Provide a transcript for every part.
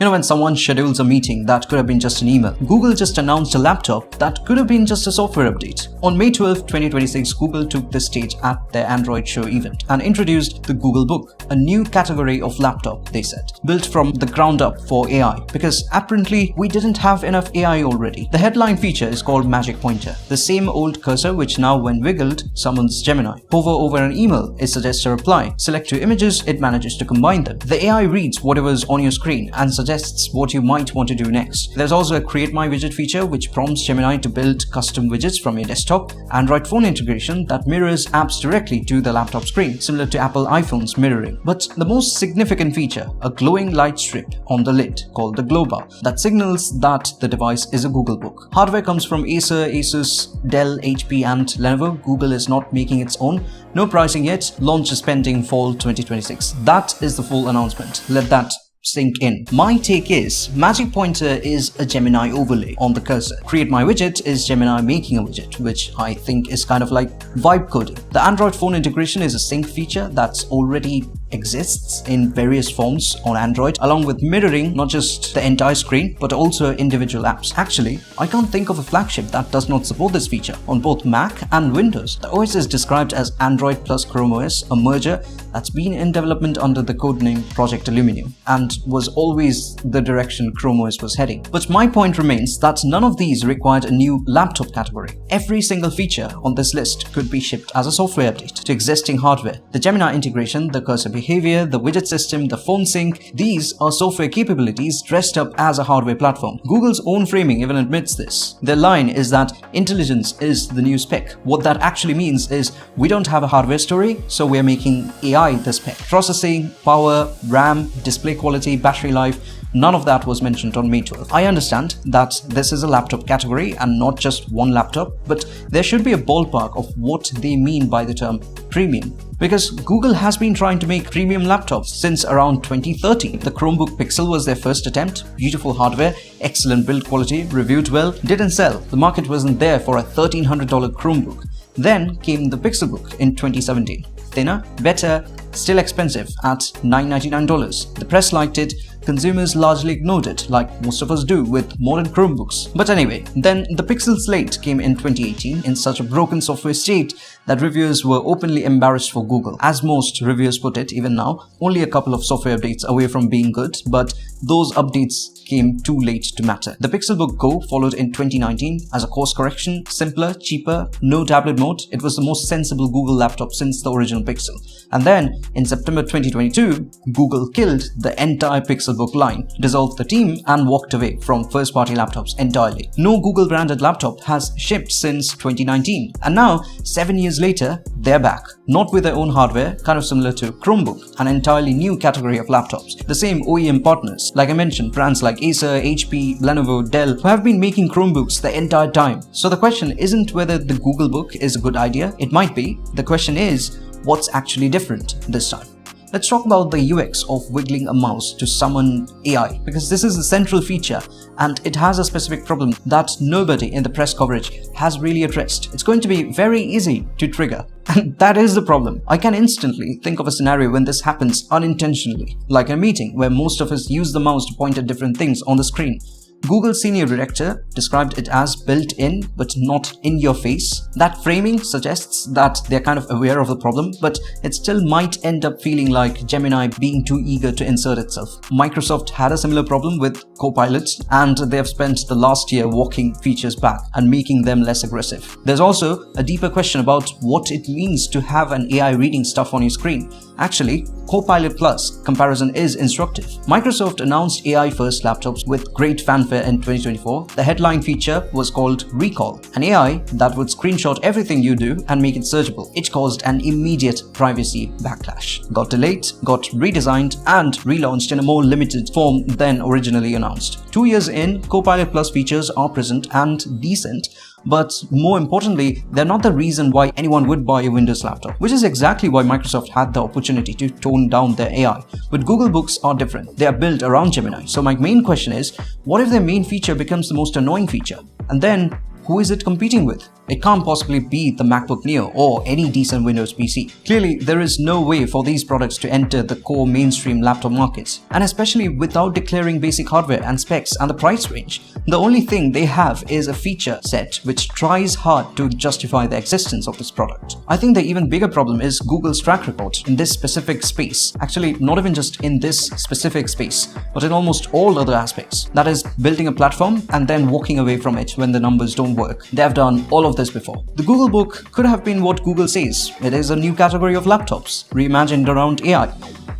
When someone schedules a meeting that could have been just an email, Google just announced a laptop that could have been just a software update. On May 12, 2026, Google took the stage at their Android show event and introduced the Googlebook, a new category of laptop, they said, built from the ground up for AI, because apparently we didn't have enough AI already. The headline feature is called Magic Pointer, the same old cursor which now, when wiggled, summons Gemini. Hover over an email, it suggests a reply. Select two images, it manages to combine them. The AI reads whatever's on your screen and suggests what you might want to do next. There's also a Create My Widget feature which prompts Gemini to build custom widgets from your desktop. Android phone integration that mirrors apps directly to the laptop screen, similar to Apple iPhone's mirroring. But the most significant feature, a glowing light strip on the lid called the Glowbar that signals that the device is a Googlebook. Hardware comes from Acer, Asus, Dell, HP and Lenovo. Google is not making its own. No pricing yet. Launch is pending fall 2026. That is the full announcement. Let that sink in. My take is Magic Pointer is a Gemini overlay on the cursor. Create My Widget is Gemini making a widget, which I think is kind of like vibe coding. The Android phone integration is a sync feature that's already exists in various forms on Android, along with mirroring not just the entire screen but also individual apps. Actually, I can't think of a flagship that does not support this feature. On both Mac and Windows, the OS is described as Android plus Chrome OS, a merger that's been in development under the codename Project Aluminium and was always the direction Chrome OS was heading. But my point remains that none of these required a new laptop category. Every single feature on this list could be shipped as a software update to existing hardware. The Gemini integration, the cursor behavior, the widget system, the phone sync, these are software capabilities dressed up as a hardware platform. Google's own framing even admits this. Their line is that intelligence is the new spec. What that actually means is we don't have a hardware story, so we're making AI the spec. Processing, power, RAM, display quality, battery life, none of that was mentioned on May 12. I understand that this is a laptop category and not just one laptop, but there should be a ballpark of what they mean by the term premium. Because Google has been trying to make premium laptops since around 2013. The Chromebook Pixel was their first attempt. Beautiful hardware, excellent build quality, reviewed well, didn't sell. The market wasn't there for a $1,300 Chromebook. Then came the Pixelbook in 2017. Thinner, better, still expensive at $999. The press liked it, consumers largely ignored it, like most of us do with modern Chromebooks. But anyway, then the Pixel Slate came in 2018 in such a broken software state that reviewers were openly embarrassed for Google. As most reviewers put it, even now, only a couple of software updates away from being good, but those updates came too late to matter. The Pixelbook Go followed in 2019 as a course correction, simpler, cheaper, no tablet mode. It was the most sensible Google laptop since the original Pixel. And then, in September 2022, Google killed the entire Pixelbook line, dissolved the team and walked away from first-party laptops entirely. No Google-branded laptop has shipped since 2019. And now, 7 years later, they're back. Not with their own hardware, kind of similar to Chromebook, an entirely new category of laptops. The same OEM partners, like I mentioned, brands like Acer, HP, Lenovo, Dell, who have been making Chromebooks the entire time. So the question isn't whether the Googlebook is a good idea. It might be. The question is, what's actually different this time? Let's talk about the UX of wiggling a mouse to summon AI, because this is a central feature and it has a specific problem that nobody in the press coverage has really addressed. It's going to be very easy to trigger. And that is the problem. I can instantly think of a scenario when this happens unintentionally, like a meeting where most of us use the mouse to point at different things on the screen. Google's senior director described it as built-in but not in your face. That framing suggests that they're kind of aware of the problem, but it still might end up feeling like Gemini being too eager to insert itself. Microsoft had a similar problem with Copilot, and they have spent the last year walking features back and making them less aggressive. There's also a deeper question about what it means to have an AI reading stuff on your screen. Actually, Copilot Plus comparison is instructive. Microsoft announced AI-first laptops with great fanfare in 2024. The headline feature was called Recall, an AI that would screenshot everything you do and make it searchable. It caused an immediate privacy backlash, got delayed, got redesigned, and relaunched in a more limited form than originally announced. 2 years in, Copilot Plus features are present and decent, but more importantly, they're not the reason why anyone would buy a Windows laptop, which is exactly why Microsoft had the opportunity to tone down their AI. But Googlebooks are different. They are built around Gemini. So my main question is, what if their main feature becomes the most annoying feature? And then, who is it competing with? It can't possibly be the MacBook Neo or any decent Windows PC. Clearly, there is no way for these products to enter the core mainstream laptop markets, and especially without declaring basic hardware and specs and the price range. The only thing they have is a feature set which tries hard to justify the existence of this product. I think the even bigger problem is Google's track record in this specific space. Actually, not even just in this specific space, but in almost all other aspects. That is, building a platform and then walking away from it when the numbers don't work. They have done all of this before. The Googlebook could have been what Google says. It is a new category of laptops, reimagined around AI.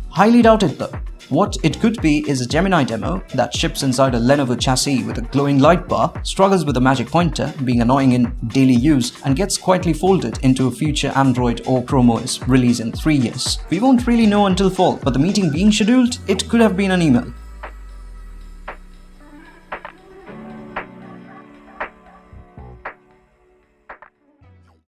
Highly doubt it though. What it could be is a Gemini demo that ships inside a Lenovo chassis with a glowing light bar, struggles with a magic pointer, being annoying in daily use, and gets quietly folded into a future Android or Chrome OS release in 3 years. We won't really know until fall, but the meeting being scheduled, it could have been an email.